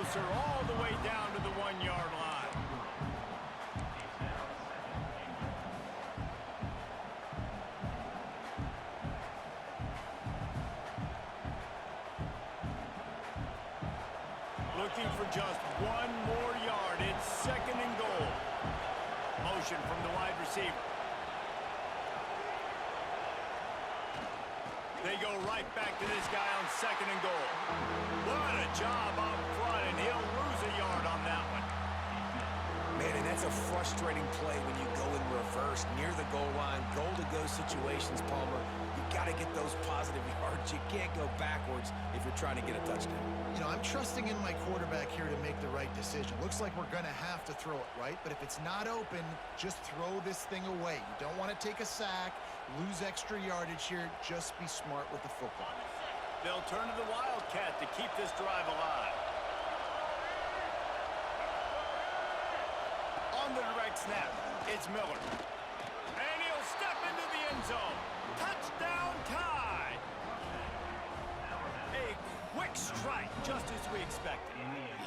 closer all the way down to the 1-yard line. Looking for just one more yard. It's 2nd and goal. Motion from the wide receiver. They go right back to this guy on 2nd and goal. What a job up front, and he'll lose a yard on that one. Man, and that's a frustrating play when you go in reverse near the goal line. Goal-to-go situations, Palmer. You've got to get those positive yards. You can't go backwards if you're trying to get a touchdown. You know, I'm trusting in my quarterback here to make the right decision. Looks like we're going to have to throw it, right? But if it's not open, just throw this thing away. You don't want to take a sack, lose extra yardage here. Just be smart with the football. They'll turn to the Wildcat to keep this drive alive. On the direct snap, it's Miller. And he'll step into the end zone. Touchdown Tide! A quick strike, just as we expected.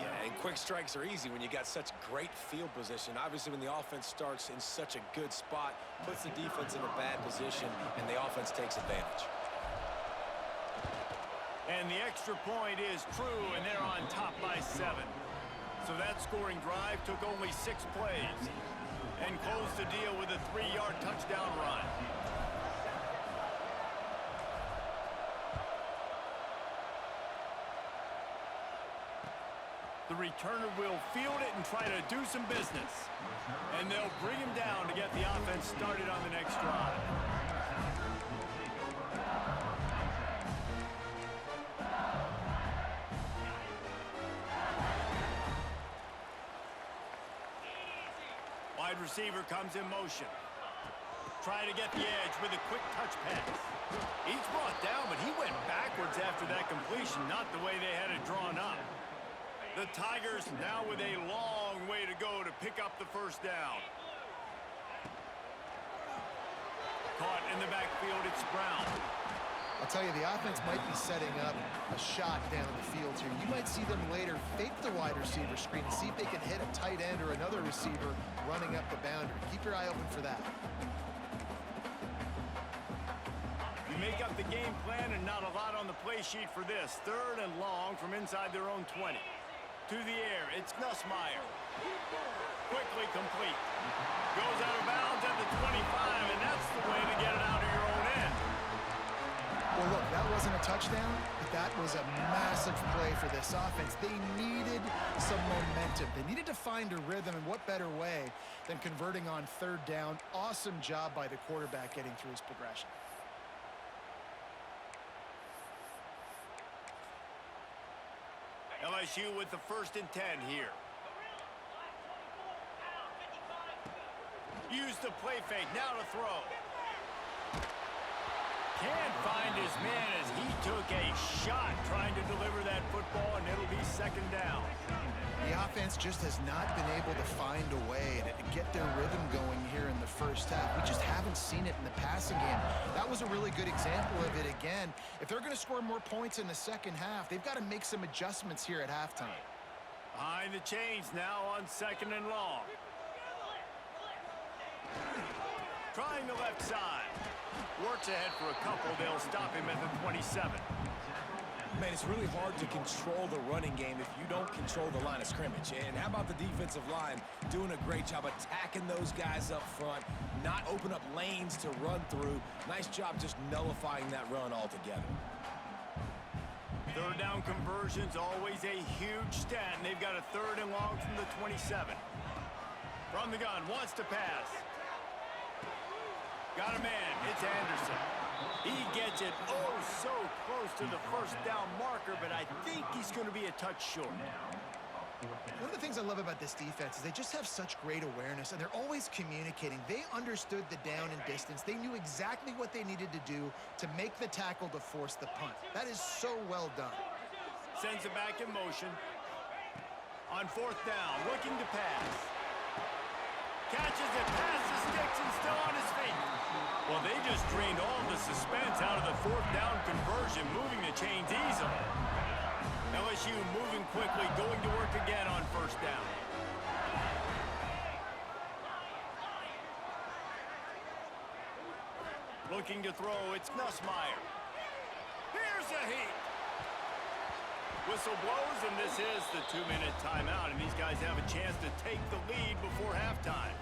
Yeah, and quick strikes are easy when you got such great field position. Obviously, when the offense starts in such a good spot, puts the defense in a bad position, and the offense takes advantage. And the extra point is true, and they're on top by 7. So that scoring drive took only 6 plays and closed the deal with a 3-yard touchdown run. The returner will field it and try to do some business. And they'll bring him down to get the offense started on the next drive. Wide receiver comes in motion. Try to get the edge with a quick touch pass. He's brought down, but he went backwards after that completion, not the way they had it drawn up. The Tigers now with a long way to go to pick up the first down. Caught in the backfield, it's Brown. I'll tell you, the offense might be setting up a shot down the field here. You might see them later fake the wide receiver screen and see if they can hit a tight end or another receiver running up the boundary. Keep your eye open for that. You make up the game plan and not a lot on the play sheet for this. 3rd and long from inside their own 20. To the air, it's Nussmeier. Quickly complete. Goes out of bounds at the 25, and that's the way to get it out of your own end. Well, look, that wasn't a touchdown, but that was a massive play for this offense. They needed some momentum. They needed to find a rhythm, and what better way than converting on 3rd down. Awesome job by the quarterback getting through his progression. LSU with the 1st and 10 here. Use the play fake, now to throw. Can't find his man as he took a shot trying to deliver that football, and it'll be 2nd down. The offense just has not been able to find a way to get their rhythm going here in the first half. We just haven't seen it in the passing game. That was a really good example of it again. If they're going to score more points in the second half, they've got to make some adjustments here at halftime. Behind the chains now on 2nd and long. Trying the left side. Works ahead for a couple. They'll stop him at the 27. Man, it's really hard to control the running game if you don't control the line of scrimmage. And how about the defensive line doing a great job attacking those guys up front, not open up lanes to run through. Nice job just nullifying that run altogether. 3rd down conversion's always a huge stat, and they've got a 3rd and long from the 27. From the gun, wants to pass. Got a man, it's Anderson. He gets it oh so close to the 1st down marker, but I think he's going to be a touch short. One of the things I love about this defense is they just have such great awareness, and they're always communicating. They understood the down and distance. They knew exactly what they needed to do to make the tackle to force the punt. That is so well done. Sends it back in motion. On 4th down, looking to pass. Catches it, passes sticks, and still on his feet. Well, they just drained all the suspense out of the 4th down conversion, moving the chains easily. LSU moving quickly, going to work again on first down. Looking to throw, it's Nussmeier. Here's a heat. Whistle blows, and this is the 2-minute timeout, and these guys have a chance to take the lead before halftime.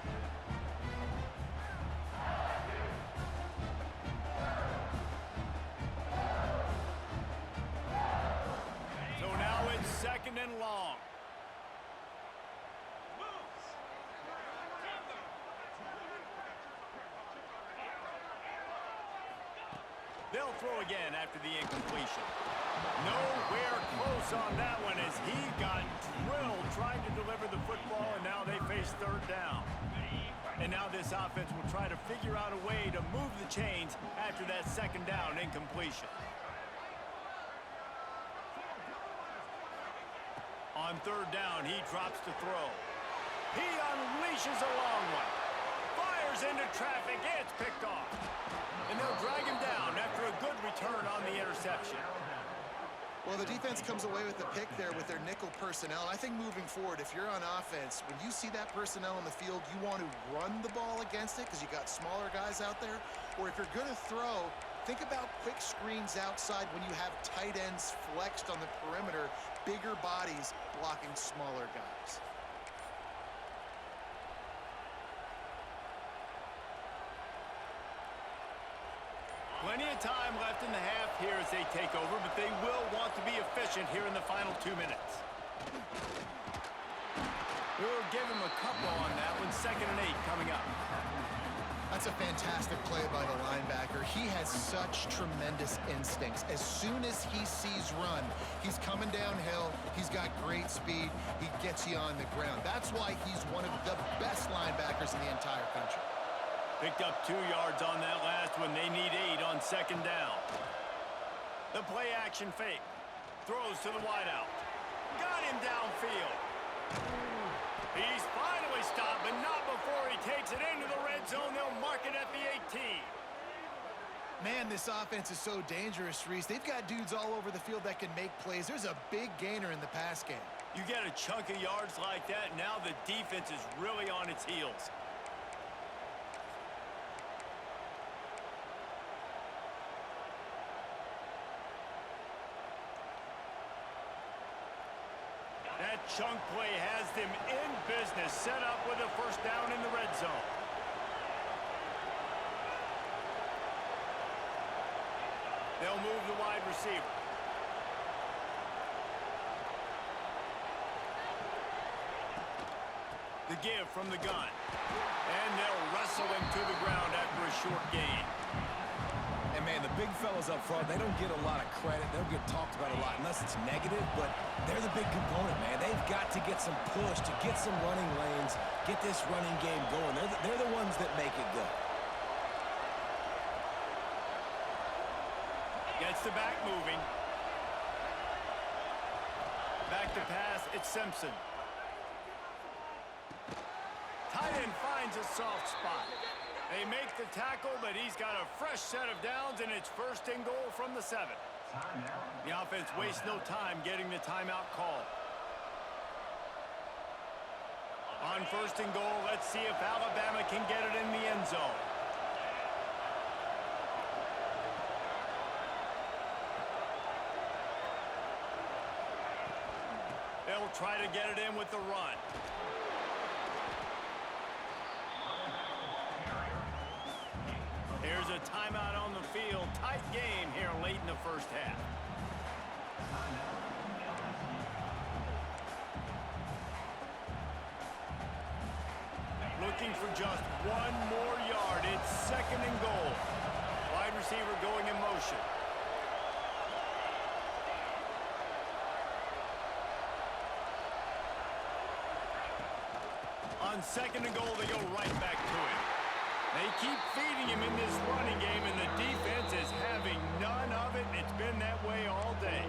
So now it's second and long. They'll throw again after the incompletion. Nowhere close on that one as he got drilled trying to deliver the football, and now they face third down. And now this offense will try to figure out a way to move the chains after that second down incompletion. On third down, he drops to throw. He unleashes a long one. Fires into traffic. It's picked off. And they'll drag him down after a good return on the interception. Well, the defense comes away with the pick there with their nickel personnel. I think moving forward, if you're on offense, when you see that personnel on the field, you want to run the ball against it because you got smaller guys out there. Or if you're going to throw, think about quick screens outside when you have tight ends flexed on the perimeter, bigger bodies blocking smaller guys. Plenty of time left in the half here as they take over, but they will want to be efficient here in the final 2 minutes. We'll give him a couple on that one. 2nd and 8 coming up. That's a fantastic play by the linebacker. He has such tremendous instincts. As soon as he sees run, he's coming downhill. He's got great speed. He gets you on the ground. That's why he's one of the best linebackers in the entire country. Picked up 2 yards on that last one. They need 8 on second down. The play action fake. Throws to the wideout. Got him downfield. He's finally stopped, but not before he takes it into the red zone. They'll mark it at the 18. Man, this offense is so dangerous, Reese. They've got dudes all over the field that can make plays. There's a big gainer in the pass game. You get a chunk of yards like that, now the defense is really on its heels. That chunk play has them in business, set up with a first down in the red zone. They'll move the wide receiver. The give from the gun. And they'll wrestle him to the ground after a short gain. And, man, the big fellas up front, they don't get a lot of credit. They don't get talked about a lot unless it's negative, but they're the big component, man. They've got to get some push, to get some running lanes, get this running game going. They're the ones that make it go. Gets the back moving. Back to pass, it's Simpson. Tight end finds a soft spot. They make the tackle, but he's got a fresh set of downs, and it's 1st and goal from the 7. The offense wastes no time getting the timeout call. On 1st and goal, let's see if Alabama can get it in the end zone. They'll try to get it in with the run. Here's a timeout on the field. Tight game here late in the first half. Looking for just 1 more yard. It's 2nd and goal. Wide receiver going in motion. On 2nd and goal, they go right back to him. They keep feeding him in this running game, and the defense is having none of it. It's been that way all day.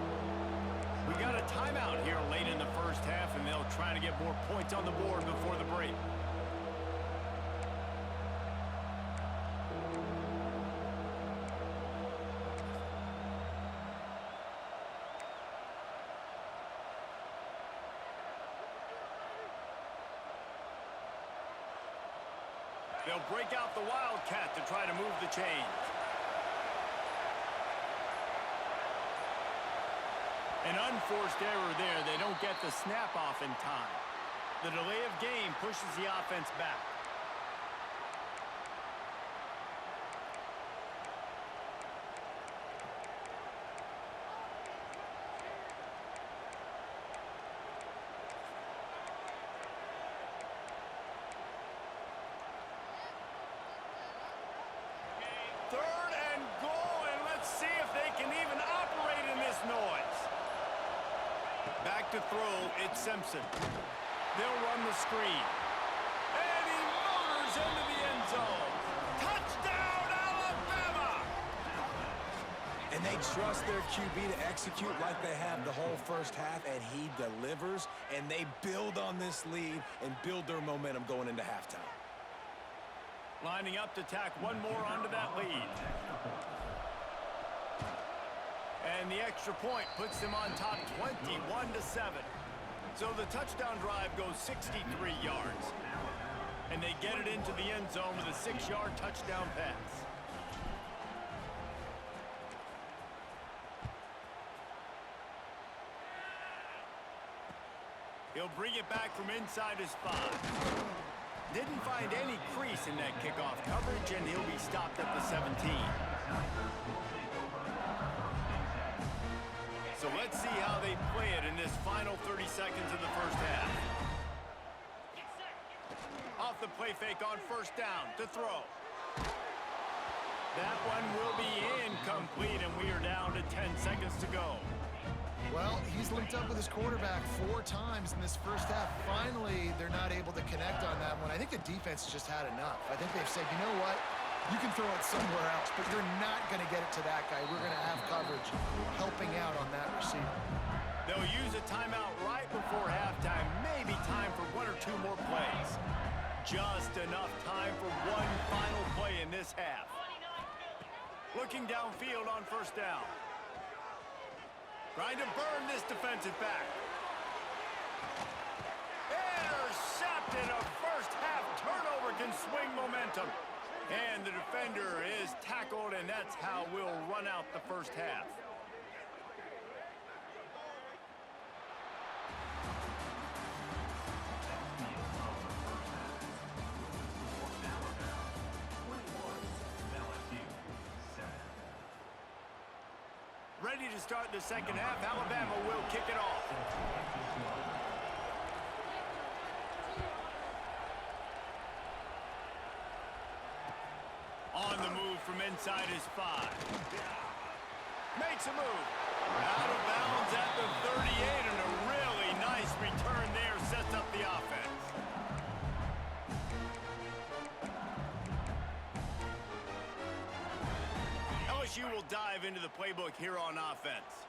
We got a timeout here late in the first half, and they'll try to get more points on the board before the break. They'll break out the Wildcat to try to move the chains. An unforced error there. They don't get the snap off in time. The delay of game pushes the offense back. Third and goal, and let's see if they can even operate in this noise. Back to throw, it's Simpson. They'll run the screen. And he motors into the end zone. Touchdown, Alabama! And they trust their QB to execute like they have the whole first half, and he delivers, and they build on this lead and build their momentum going into halftime. Lining up to tack one more onto that lead. And the extra point puts them on top 21-7. So the touchdown drive goes 63 yards. And they get it into the end zone with a 6-yard touchdown pass. He'll bring it back from inside his 5. Didn't find any crease in that kickoff coverage, and he'll be stopped at the 17. So let's see how they play it in this final 30 seconds of the first half. Off the play fake on first down to throw. That one will be incomplete, and we are down to 10 seconds to go. Well, he's linked up with his quarterback 4 times in this first half. Finally, they're not able to connect on that one. I think the defense just had enough. I think they've said, you know what? You can throw it somewhere else, but you're not going to get it to that guy. We're going to have coverage helping out on that receiver. They'll use a timeout right before halftime. Maybe time for 1 or 2 more plays. Just enough time for one final play in this half. Looking downfield on first down. Trying to burn this defensive back. Intercepted. A first half turnover can swing momentum. And the defender is tackled, and that's how we'll run out the first half. Ready to start the second half. Alabama will kick it off. On the move from inside his 5. Makes a move. Out of bounds at the 38, and a really nice return there sets up the offense. LSU will dive into the playbook here on offense.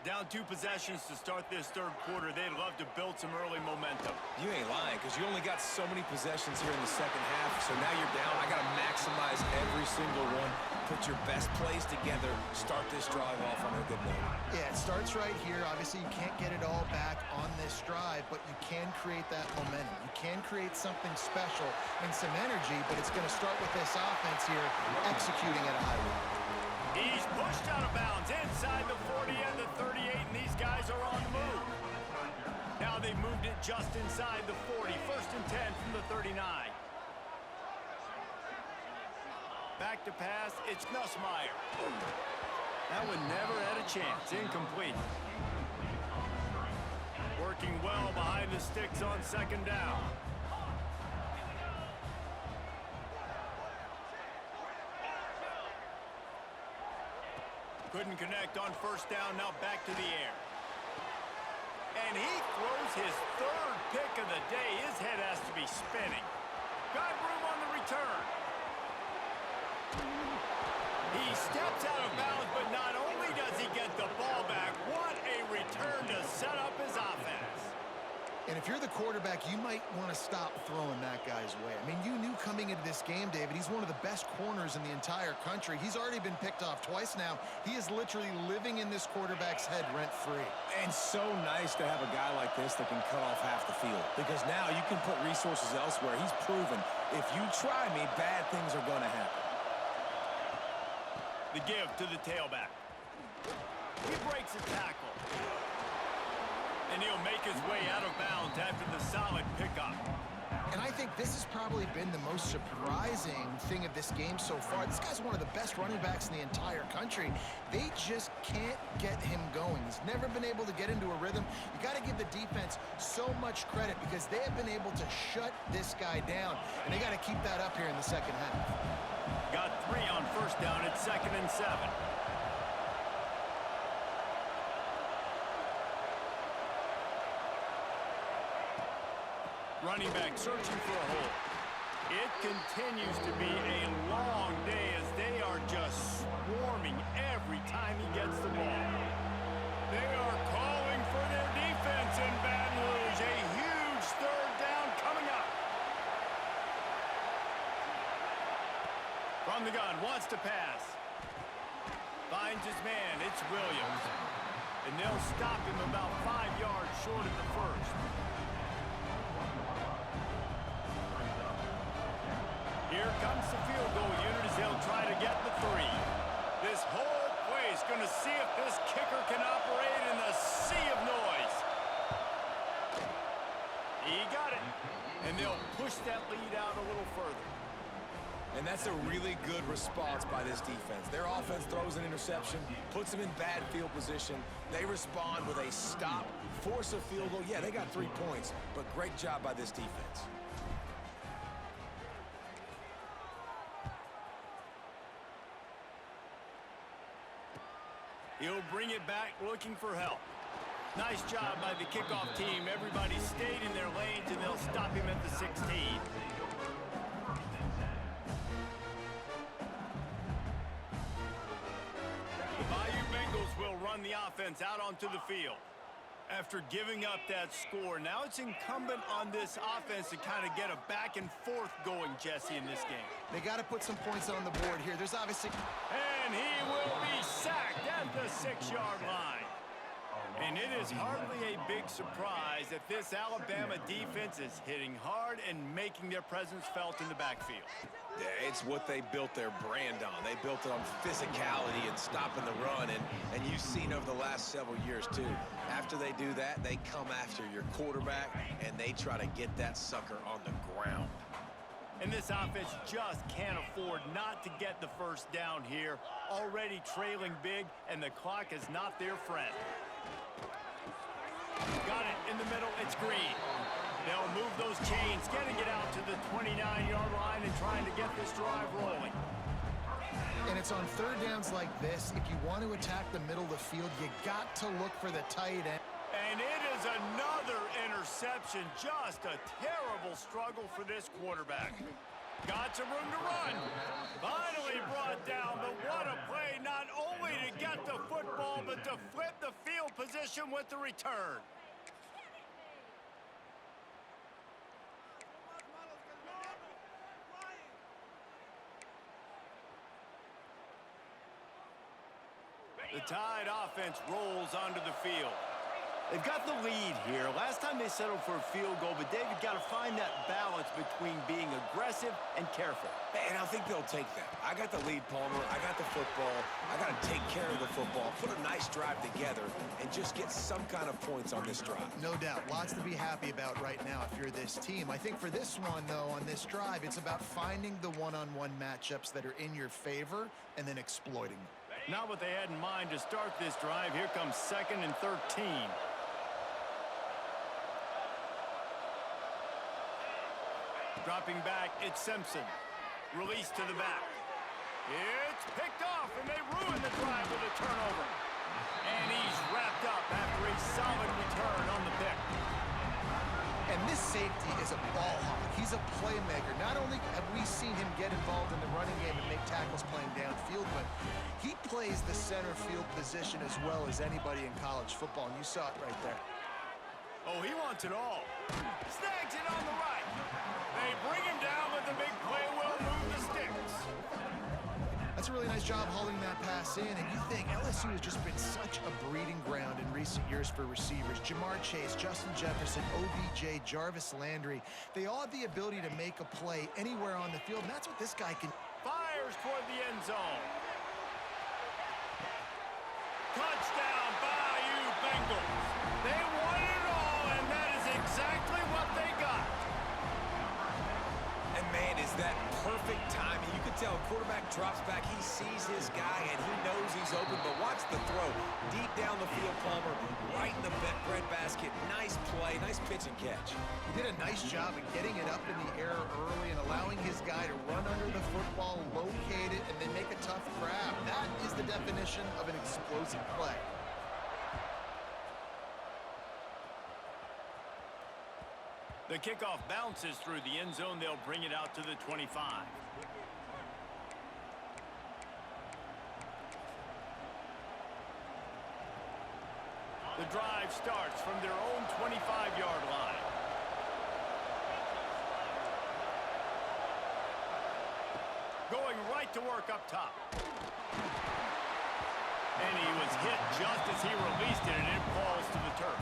Down 2 possessions to start this third quarter. They'd love to build some early momentum. You ain't lying, because you only got so many possessions here in the second half, so now you're down. I got to maximize every single one. Put your best plays together. Start this drive off on a good note. Yeah, it starts right here. Obviously, you can't get it all back on this drive, but you can create that momentum. You can create something special and some energy, but it's going to start with this offense here executing at a high rate. He's pushed out of bounds inside the 40 and the 38, and these guys are on the move. Now they've moved it just inside the 40. First and 10 from the 39. Back to pass, it's Nussmeier. That one never had a chance. Incomplete. Working well behind the sticks on second down. Couldn't connect on first down, now back to the air. And he throws his 3rd pick of the day. His head has to be spinning. Got room on the return. He steps out of bounds, but not only does he get the ball back, what a return to set up his offense. And if you're the quarterback, you might want to stop throwing that guy's way. I mean, you knew coming into this game, David, he's one of the best corners in the entire country. He's already been picked off twice now. He is literally living in this quarterback's head rent-free. And so nice to have a guy like this that can cut off half the field, because now you can put resources elsewhere. He's proven, if you try me, bad things are going to happen. The give to the tailback. He breaks a tackle. And he'll make his way out of bounds after the solid pickup. And I think this has probably been the most surprising thing of this game so far. This guy's one of the best running backs in the entire country. They just can't get him going. He's never been able to get into a rhythm. You got to give the defense so much credit because they have been able to shut this guy down. And they got to keep that up here in the second half. Got 3 on first down at 2nd and 7. Running back searching for a hole. It continues to be a long day as they are just swarming every time he gets the ball. They are calling for their defense in Baton Rouge. A huge 3rd down coming up. From the gun, wants to pass. Finds his man, it's Williams. And they'll stop him about 5 yards short of the first. Here comes the field goal unit as they'll try to get the 3. This whole play is going to see if this kicker can operate in the sea of noise. He got it. And they'll push that lead out a little further. And that's a really good response by this defense. Their offense throws an interception, puts them in bad field position. They respond with a stop, force a field goal. Yeah, they got 3 points, but great job by this defense. He'll bring it back looking for help. Nice job by the kickoff team. Everybody stayed in their lanes, and they'll stop him at the 16. The Bayou Bengals will run the offense out onto the field. After giving up that score, now it's incumbent on this offense to kind of get a back and forth going, Jesse, in this game. They got to put some points on the board here. There's obviously... And he will be sacked at the 6-yard line. And it is hardly a big surprise that this Alabama defense is hitting hard and making their presence felt in the backfield. Yeah, it's what they built their brand on. They built it on physicality and stopping the run, and you've seen over the last several years, too. After they do that, they come after your quarterback, and they try to get that sucker on the ground. And this offense just can't afford not to get the first down here. Already trailing big, and the clock is not their friend. Got it in the middle. It's Green. They'll move those chains, getting it out to the 29-yard line and trying to get this drive rolling. And it's on 3rd downs like this. If you want to attack the middle of the field, you got to look for the tight end. And it is another interception. Just a terrible struggle for this quarterback. Got some room to run. Finally brought down, but what a play, not only to get the football, but to flip the field position with the return. The Tide offense rolls onto the field. They've got the lead here. Last time they settled for a field goal, but David got to find that balance between being aggressive and careful. And I think they'll take that. I got the lead, Palmer. I got the football. I got to take care of the football, put a nice drive together, and just get some kind of points on this drive. No doubt. Lots to be happy about right now if you're this team. I think for this one, though, on this drive, it's about finding the one-on-one matchups that are in your favor and then exploiting them. Not what they had in mind to start this drive. Here comes 2nd and 13. Dropping back, it's Simpson. Release to the back. It's picked off, and they ruin the drive with a turnover. And he's wrapped up after a solid return on the pick. And this safety is a ball hawk. He's a playmaker. Not only have we seen him get involved in the running game and make tackles playing downfield, but he plays the center field position as well as anybody in college football, and you saw it right there. Oh, he wants it all. Snags it on the right. They bring him down, but the big play will move the sticks. That's a really nice job hauling that pass in, and you think LSU has just been such a breeding ground in recent years for receivers. Jamar Chase, Justin Jefferson, OBJ, Jarvis Landry, they all have the ability to make a play anywhere on the field, and that's what this guy can. Fires toward the end zone. Touchdown, Bayou Bengals. They won it all, and that is exactly what they got. And man, is that perfect timing. You can tell quarterback drops back, he sees his guy, and he knows he's open, but watch the throw. Deep down the field, Palmer, right in the breadbasket. Nice play, nice pitch and catch. He did a nice job of getting it up in the air early and allowing his guy to run under the football, locate it, and then make a tough grab. That is the definition of an explosive play. The kickoff bounces through the end zone. They'll bring it out to the 25. The drive starts from their own 25-yard line. Going right to work up top. And he was hit just as he released it, and it falls to the turf.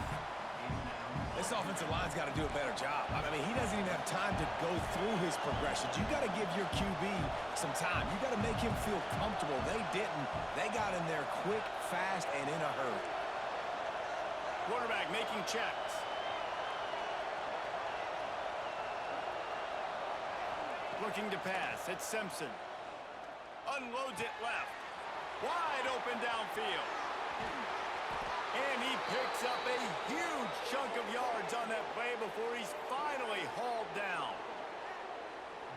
This offensive line's got to do a better job. I mean, he doesn't even have time to go through his progressions. You got to give your QB some time. You got to make him feel comfortable. They didn't. They got in there quick, fast, and in a hurry. Quarterback making checks. Looking to pass. It's Simpson. Unloads it left. Wide open downfield. And he picks up a huge chunk of yards on that play before he's finally hauled down.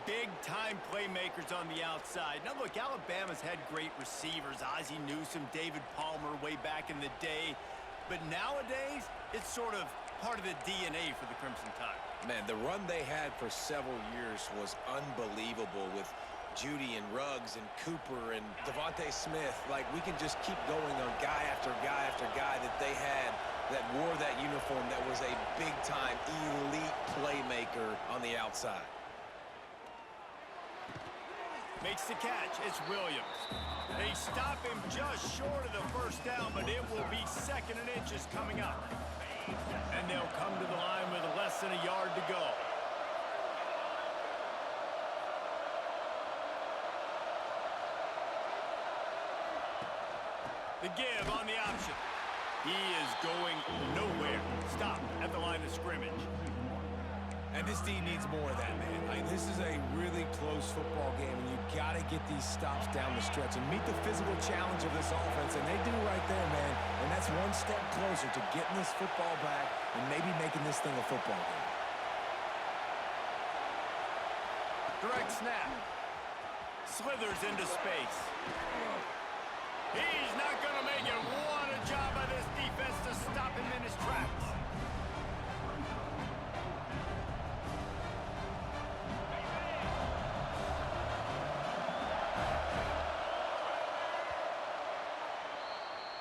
Big-time playmakers on the outside. Now, look, Alabama's had great receivers. Ozzie Newsome, David Palmer way back in the day. But nowadays, it's sort of part of the DNA for the Crimson Tide. Man, the run they had for several years was unbelievable with Judy and Ruggs and Cooper and Devontae Smith. Like, we can just keep going on guy after guy after guy that they had that wore that uniform that was a big-time elite playmaker on the outside. Makes the catch. It's Williams. They stop him just short of the first down, but it will be 2nd and inches coming up. And they'll come to the line with less than a yard to go. The give on the option. He is going nowhere. Stop at the line of scrimmage. And this team needs more of that, man. Like, this is a really close football game, and you've got to get these stops down the stretch and meet the physical challenge of this offense, and they do right there, man. And that's one step closer to getting this football back and maybe making this thing a football game. Direct snap. Slithers into space. He's not going to make it. What a job by this defense to stop him in his tracks.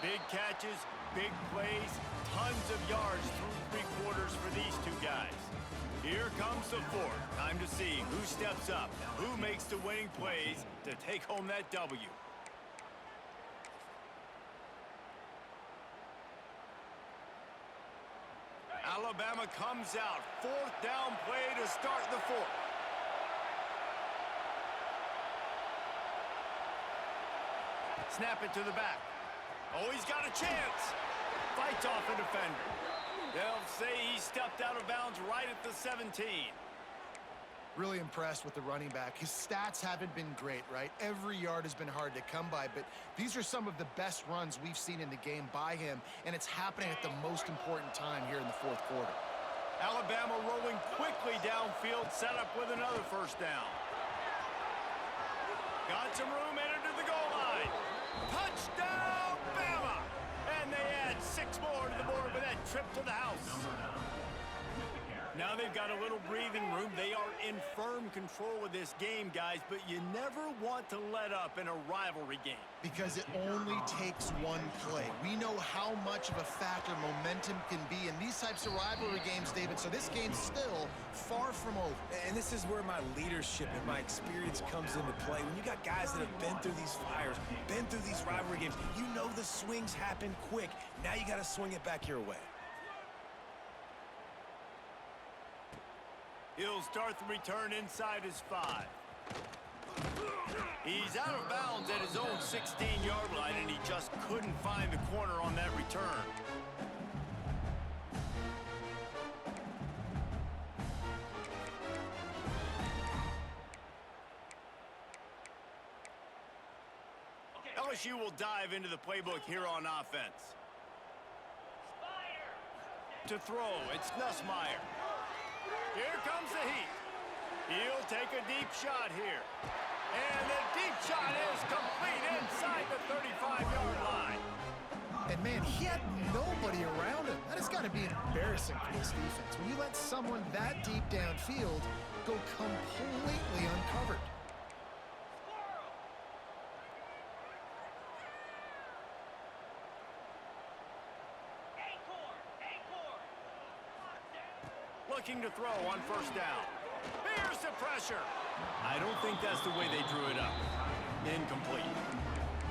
Big catches, big plays, tons of yards through 3 quarters for these two guys. Here comes the 4th. Time to see who steps up, who makes the winning plays to take home that W. Alabama comes out. 4th down play to start the 4th. Snap it to the back. Oh, he's got a chance. Fights off a defender. They'll say he stepped out of bounds right at the 17. Really impressed with the running back. His stats haven't been great, right? Every yard has been hard to come by, but these are some of the best runs we've seen in the game by him, and it's happening at the most important time here in the 4th quarter. Alabama rolling quickly downfield, set up with another 1st down. Got some room, entered to the goal line. Touchdown, Bama! And they add 6 more to the board with that trip to the house. Now Now they've got a little breathing room. They are in firm control of this game, guys, but you never want to let up in a rivalry game. Because it only takes one play. We know how much of a factor momentum can be in these types of rivalry games, David, so this game's still far from over. And this is where my leadership and my experience comes into play. When you got guys that have been through these fires, been through these rivalry games, you know the swings happen quick. Now you got to swing it back your way. He'll start the return inside his 5. He's out of bounds at his own 16-yard line, and he just couldn't find the corner on that return. LSU will dive into the playbook here on offense. To throw, it's Nussmeier. Here comes the heat. He'll take a deep shot here. And the deep shot is complete inside the 35-yard line. And, man, he had nobody around him. That has got to be embarrassing for this defense. When you let someone that deep downfield go completely uncovered. Looking to throw on first down. Here's the pressure. I don't think that's the way they drew it up. Incomplete.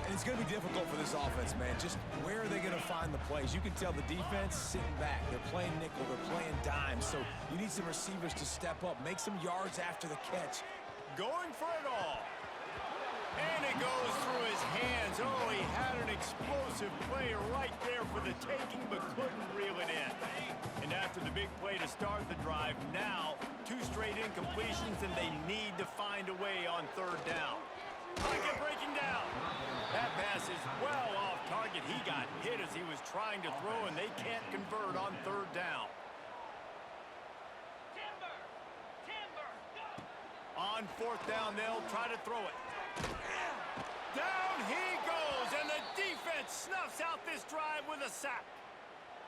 And it's going to be difficult for this offense, man. Just where are they going to find the plays? You can tell the defense sitting back. They're playing nickel. They're playing dime. So you need some receivers to step up, make some yards after the catch. Going for it all. And it goes through his hands. Oh, he had an explosive play right there for the taking, but couldn't reel it in. And after the big play to start the drive, now 2 straight incompletions, and they need to find a way on third down. Pocket breaking down. That pass is well off target. He got hit as he was trying to throw, and they can't convert on third down. On fourth down, they'll try to throw it. Down he goes, and the defense snuffs out this drive with a sack.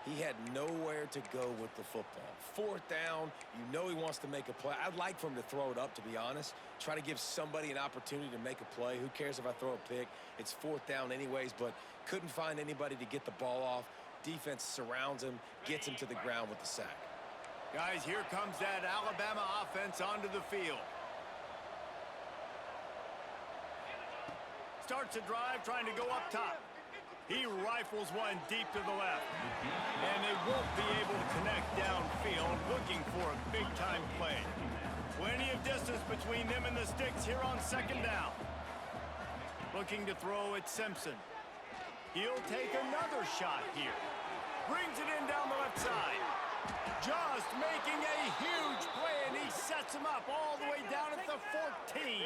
He had nowhere to go with the football. Fourth down, you know he wants to make a play. I'd like for him to throw it up, to be honest. Try to give somebody an opportunity to make a play. Who cares if I throw a pick? It's fourth down anyways, but couldn't find anybody to get the ball off. Defense surrounds him, gets him to the ground with the sack. Guys, here comes that Alabama offense onto the field. Starts a drive trying to go up top. He rifles one deep to the left. And they won't be able to connect downfield, looking for a big-time play. Plenty of distance between them and the sticks here on second down. Looking to throw at Simpson. He'll take another shot here. Brings it in down the left side. Just making a huge play, and he sets him up all the way down at the 14.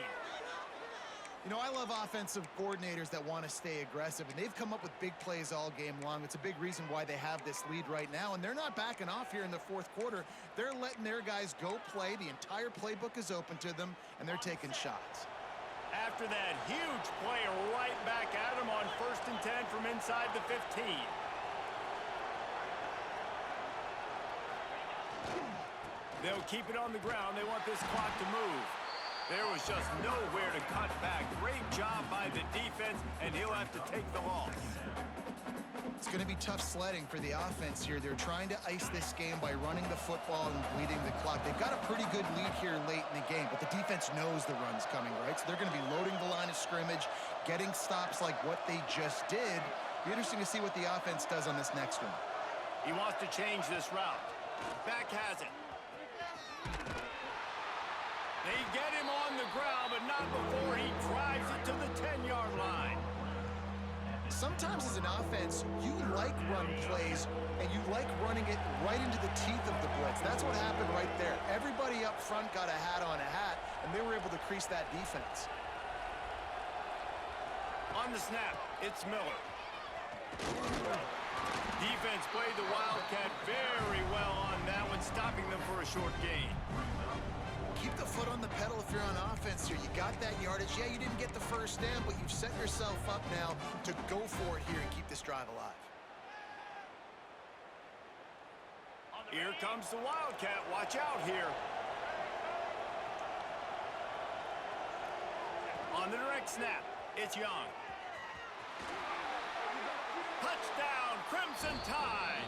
You know, I love offensive coordinators that want to stay aggressive, and they've come up with big plays all game long. It's a big reason why they have this lead right now, and they're not backing off here in the fourth quarter. They're letting their guys go play. The entire playbook is open to them, and they're taking shots. After that huge play right back at him on 1st and 10 from inside the 15. They'll keep it on the ground. They want this clock to move. There was just nowhere to cut back. Great job by the defense, and he'll have to take the loss. It's going to be tough sledding for the offense here. They're trying to ice this game by running the football and bleeding the clock. They've got a pretty good lead here late in the game, but the defense knows the run's coming, right? So they're going to be loading the line of scrimmage, getting stops like what they just did. Be interesting to see what the offense does on this next one. He wants to change this route. Back has it. They get him on the ground, but not before he drives it to the 10-yard line. Sometimes as an offense, you like run plays, and you like running it right into the teeth of the blitz. That's what happened right there. Everybody up front got a hat on a hat, and they were able to crease that defense. On the snap, it's Miller. Defense played the Wildcat very well on that one, stopping them for a short gain. Keep the foot on the pedal if you're on offense here. You got that yardage. Yeah, you didn't get the first down, but you've set yourself up now to go for it here and keep this drive alive. Here comes the Wildcat. Watch out here. On the direct snap, it's Young. Touchdown, Crimson Tide.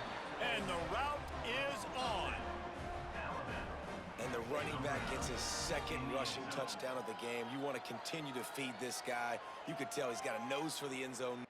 And the route is on. And the running back gets his second rushing touchdown of the game. You want to continue to feed this guy. You could tell he's got a nose for the end zone